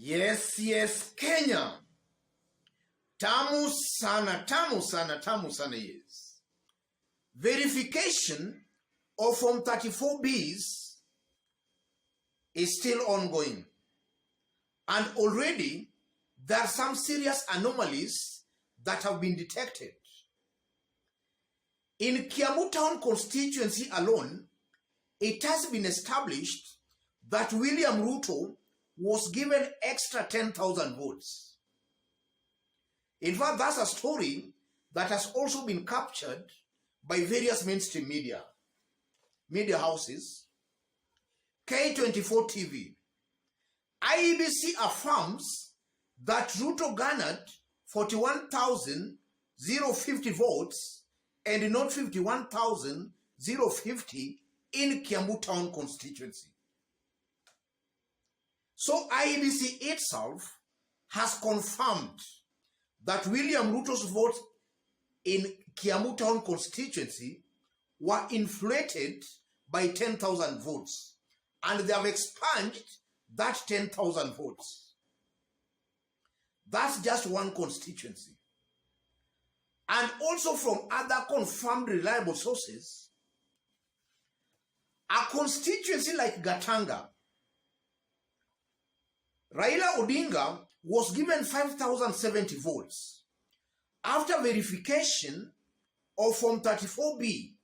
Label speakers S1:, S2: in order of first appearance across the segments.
S1: Yes, Kenya. Tamu sana, yes. Verification of Form 34Bs is still ongoing. And already there are some serious anomalies that have been detected. In Kiambu Town constituency alone, it has been established that William Ruto was given extra 10,000 votes. In fact, that's a story that has also been captured by various mainstream media houses, K24 TV. IEBC affirms that Ruto garnered 41,050 votes and not 51,050 in Kiambu Town constituency. So IEBC itself has confirmed that William Ruto's votes in Kiambu Town constituency were inflated by 10,000 votes, and they have expunged that 10,000 votes. That's just one constituency. And also from other confirmed reliable sources, a constituency like Gatanga, Raila Odinga was given 5,070 votes. After verification of Form 34B,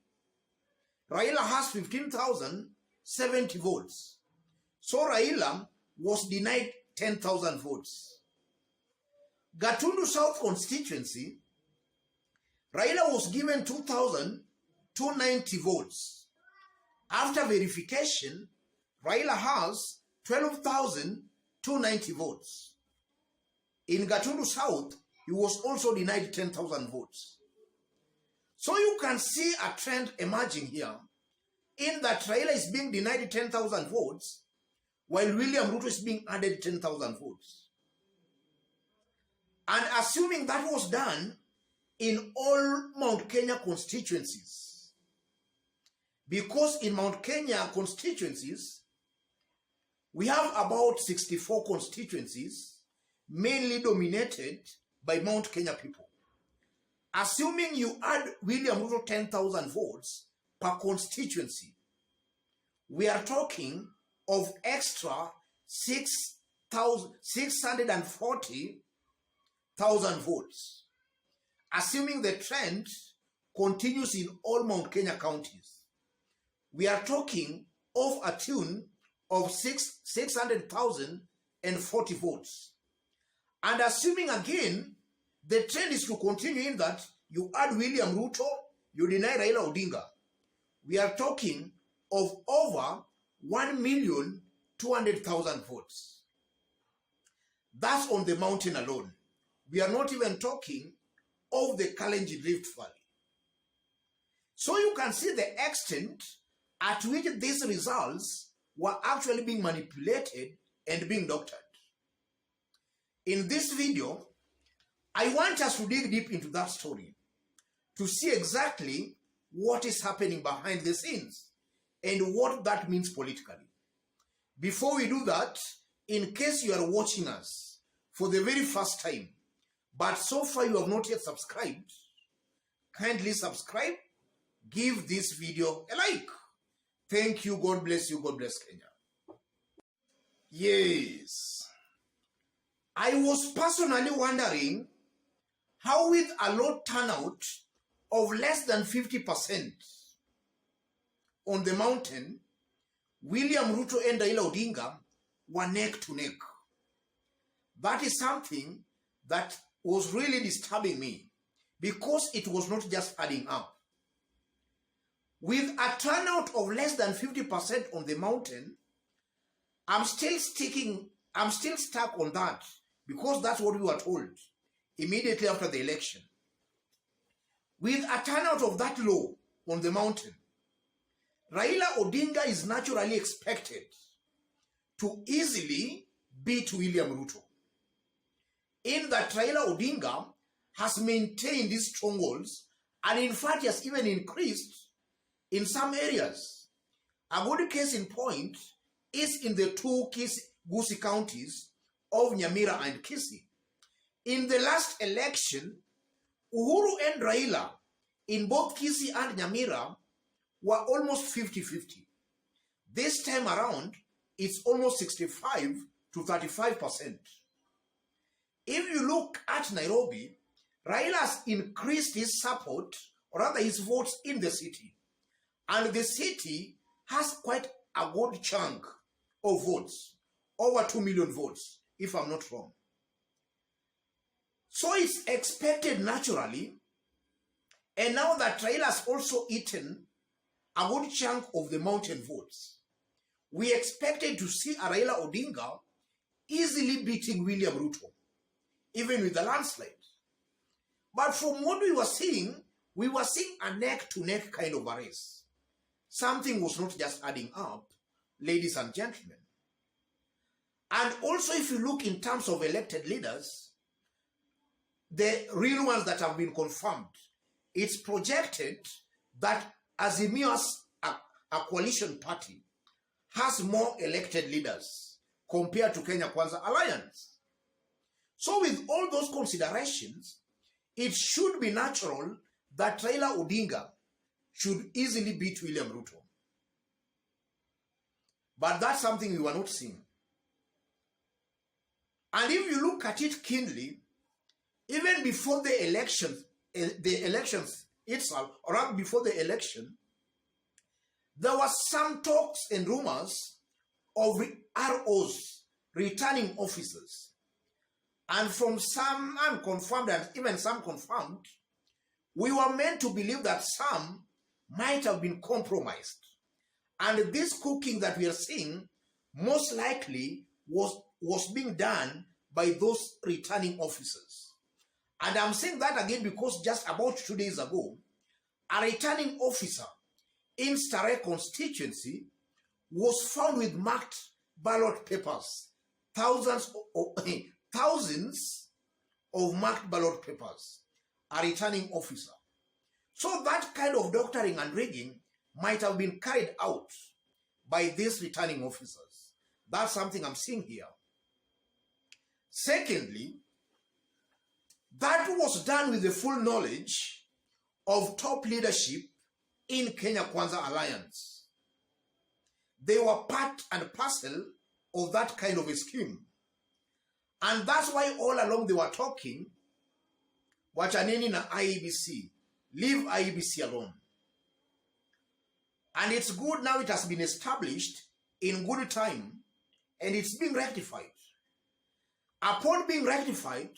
S1: Raila has 15,070 votes. So Raila was denied 10,000 votes. Gatundu South constituency, Raila was given 2,290 votes. After verification, Raila has 12,290 votes. In Gatundu South, he was also denied 10,000 votes. So you can see a trend emerging here in that Raila is being denied 10,000 votes while William Ruto is being added 10,000 votes. And assuming that was done in all Mount Kenya constituencies, because in Mount Kenya constituencies, we have about 64 constituencies, mainly dominated by Mount Kenya people. Assuming you add William Ruto 10,000 votes per constituency, we are talking of extra 640,000 votes. Assuming the trend continues in all Mount Kenya counties, we are talking of a tune of 600,040 votes. And assuming again, the trend is to continue in that you add William Ruto, you deny Raila Odinga, we are talking of over 1,200,000 votes. That's on the mountain alone. We are not even talking of the Kalenjin Rift Valley. So you can see the extent at which these results were actually being manipulated and being doctored. In this video, I want us to dig deep into that story to see exactly what is happening behind the scenes and what that means politically. Before we do that, in case you are watching us for the very first time, but so far you have not yet subscribed, kindly subscribe, give this video a like. Thank you, God bless you, God bless Kenya. Yes, I was personally wondering how with a low turnout of less than 50% on the mountain, William Ruto and Raila Odinga were neck to neck. That is something that was really disturbing me because it was not just adding up. With a turnout of less than 50% on the mountain, I'm still stuck on that because that's what we were told immediately after the election. With a turnout of that low on the mountain, Raila Odinga is naturally expected to easily beat William Ruto. In that Raila Odinga has maintained these strongholds and in fact has even increased in some areas. A good case in point is in the two Gusii counties of Nyamira and Kisii. In the last election, Uhuru and Raila in both Kisii and Nyamira were almost 50-50. This time around, it's almost 65 to 35%. If you look at Nairobi, Raila has increased his support, or rather his votes in the city. And the city has quite a good chunk of votes, over 2 million votes, if I'm not wrong. So it's expected naturally, and now that Raila has also eaten a good chunk of the mountain votes, we expected to see a Raila Odinga easily beating William Ruto, even with the landslide. But from what we were seeing a neck-to-neck kind of a race. Something was not just adding up, ladies and gentlemen. And also, if you look in terms of elected leaders, the real ones that have been confirmed, it's projected that Azimio, a coalition party, has more elected leaders compared to Kenya Kwanza Alliance. So with all those considerations, it should be natural that Raila Odinga should easily beat William Ruto. But that's something we were not seeing. And if you look at it keenly, even before the elections itself, or rather before the election, there was some talks and rumors of ROs, returning officers. And from some unconfirmed and even some confirmed, we were meant to believe that some might have been compromised. And this cooking that we are seeing most likely was being done by those returning officers. And I'm saying that again because just about 2 days ago, a returning officer in Starehe constituency was found with marked ballot papers, thousands of marked ballot papers, a returning officer. So that kind of doctoring and rigging might have been carried out by these returning officers. That's something I'm seeing here. Secondly, that was done with the full knowledge of top leadership in Kenya Kwanza Alliance. They were part and parcel of that kind of a scheme. And that's why all along they were talking, wachaneni na IEBC, leave IEBC alone. And it's good now it has been established in good time and it's being rectified. Upon being rectified,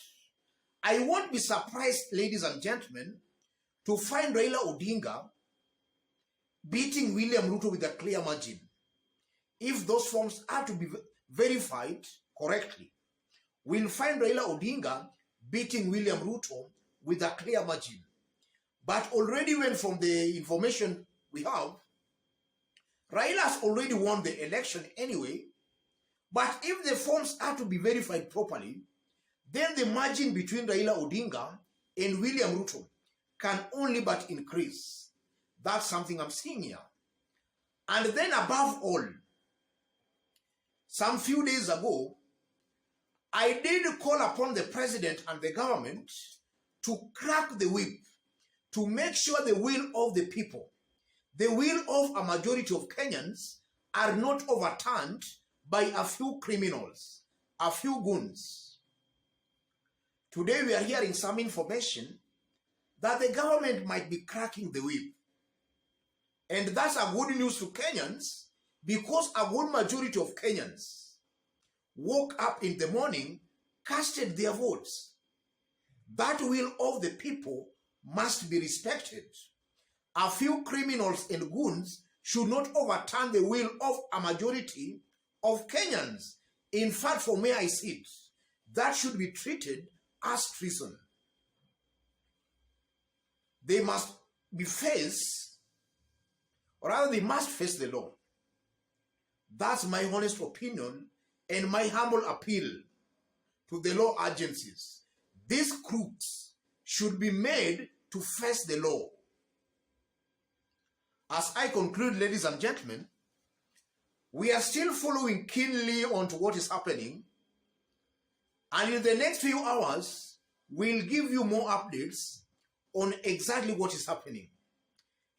S1: I won't be surprised, ladies and gentlemen, to find Raila Odinga beating William Ruto with a clear margin, if those forms are to be verified correctly. We'll find Raila Odinga beating William Ruto with a clear margin. But already when from the information we have, Raila has already won the election anyway. But if the forms are to be verified properly, then the margin between Raila Odinga and William Ruto can only but increase. That's something I'm seeing here. And then above all, some few days ago, I did call upon the president and the government to crack the whip, to make sure the will of the people, the will of a majority of Kenyans are not overturned by a few criminals, a few goons. Today we are hearing some information that the government might be cracking the whip. And that's a good news to Kenyans because a good majority of Kenyans woke up in the morning, casted their votes. That will of the people must be respected. A few criminals and goons should not overturn the will of a majority of Kenyans. In fact, from where I sit, that should be treated as treason. They must be faced, or rather they must face the law. That's my honest opinion and my humble appeal to the law agencies. These crooks should be made to face the law. As I conclude, ladies and gentlemen, we are still following keenly on to what is happening And in the next few hours, we'll give you more updates on exactly what is happening.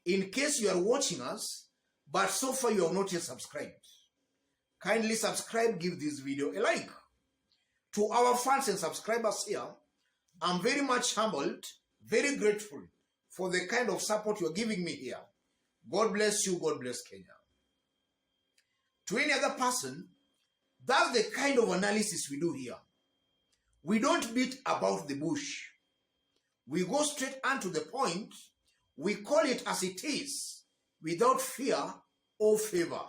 S1: In case you are watching us, but so far you have not yet subscribed, kindly subscribe, give this video a like. To our fans and subscribers here, I'm very much humbled, very grateful for the kind of support you're giving me here. God bless you, God bless Kenya. To any other person, that's the kind of analysis we do here. We don't beat about the bush. We go straight on to the point. We call it as it is, without fear or favor.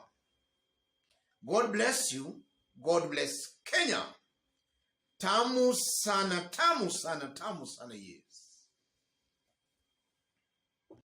S1: God bless you. God bless Kenya. Tamu sana, tamu sana, tamu sana ye.